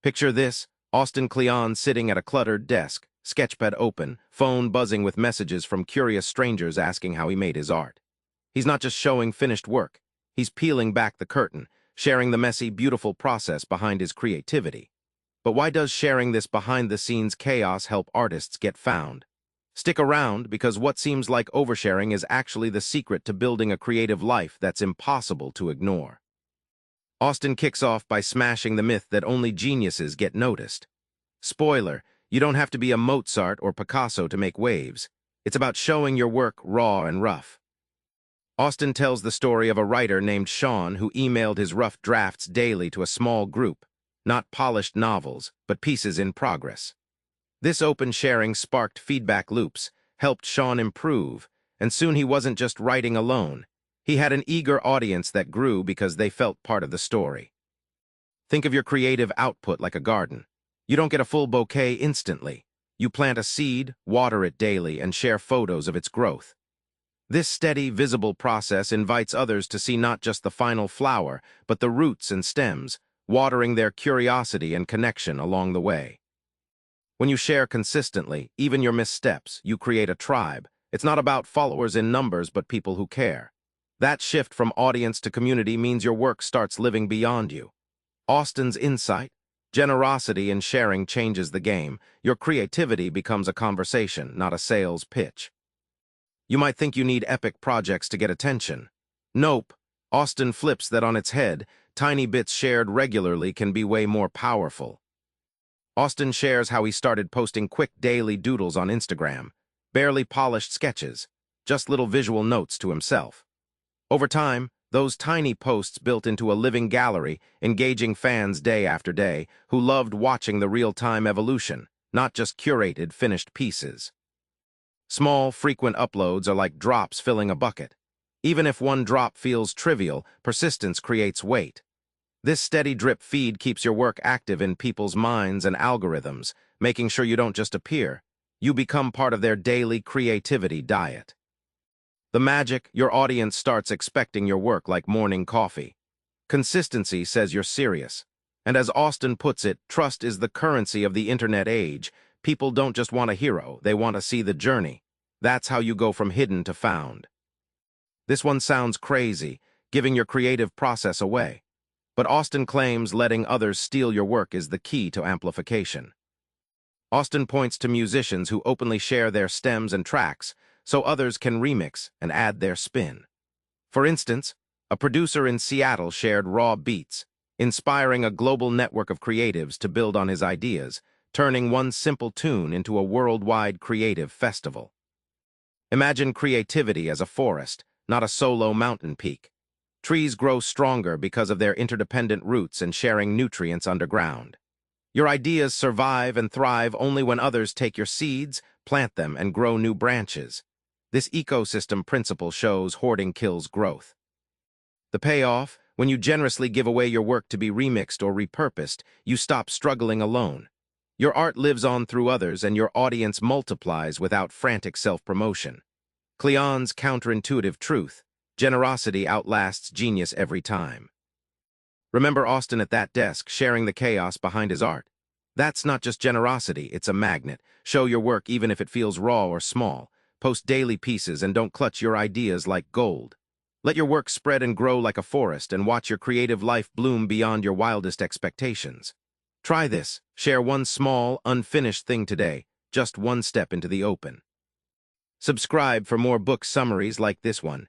Picture this: Austin Kleon sitting at a cluttered desk, sketchpad open, phone buzzing with messages from curious strangers asking how he made his art. He's not just showing finished work. He's peeling back the curtain, sharing the messy, beautiful process behind his creativity. But why does sharing this behind-the-scenes chaos help artists get found? Stick around, because what seems like oversharing is actually the secret to building a creative life that's impossible to ignore. Austin kicks off by smashing the myth that only geniuses get noticed. Spoiler, you don't have to be a Mozart or Picasso to make waves. It's about showing your work raw and rough. Austin tells the story of a writer named Sean who emailed his rough drafts daily to a small group, not polished novels, but pieces in progress. This open sharing sparked feedback loops, helped Sean improve, and soon he wasn't just writing alone. He had an eager audience that grew because they felt part of the story. Think of your creative output like a garden. You don't get a full bouquet instantly. You plant a seed, water it daily, and share photos of its growth. This steady, visible process invites others to see not just the final flower, but the roots and stems, watering their curiosity and connection along the way. When you share consistently, even your missteps, you create a tribe. It's not about followers in numbers, but people who care. That shift from audience to community means your work starts living beyond you. Austin's insight, generosity, and sharing changes the game. Your creativity becomes a conversation, not a sales pitch. You might think you need epic projects to get attention. Nope. Austin flips that on its head. Tiny bits shared regularly can be way more powerful. Austin shares how he started posting quick daily doodles on Instagram, barely polished sketches, just little visual notes to himself. Over time, those tiny posts built into a living gallery, engaging fans day after day who loved watching the real-time evolution, not just curated, finished pieces. Small, frequent uploads are like drops filling a bucket. Even if one drop feels trivial, persistence creates weight. This steady drip feed keeps your work active in people's minds and algorithms, making sure you don't just appear. You become part of their daily creativity diet. The magic: your audience starts expecting your work like morning coffee. Consistency says you're serious. And as Austin puts it, trust is the currency of the internet age. People don't just want a hero, they want to see the journey. That's how you go from hidden to found. This one sounds crazy, giving your creative process away. But Austin claims letting others steal your work is the key to amplification. Austin points to musicians who openly share their stems and tracks, so others can remix and add their spin. For instance, a producer in Seattle shared raw beats, inspiring a global network of creatives to build on his ideas, turning one simple tune into a worldwide creative festival. Imagine creativity as a forest, not a solo mountain peak. Trees grow stronger because of their interdependent roots and sharing nutrients underground. Your ideas survive and thrive only when others take your seeds, plant them, and grow new branches. This ecosystem principle shows hoarding kills growth. The payoff: when you generously give away your work to be remixed or repurposed, you stop struggling alone. Your art lives on through others, and your audience multiplies without frantic self-promotion. Kleon's counterintuitive truth: generosity outlasts genius every time. Remember Austin at that desk, sharing the chaos behind his art. That's not just generosity, it's a magnet. Show your work even if it feels raw or small. Post daily pieces and don't clutch your ideas like gold. Let your work spread and grow like a forest, and watch your creative life bloom beyond your wildest expectations. Try this. Share one small, unfinished thing today, just one step into the open. Subscribe for more book summaries like this one.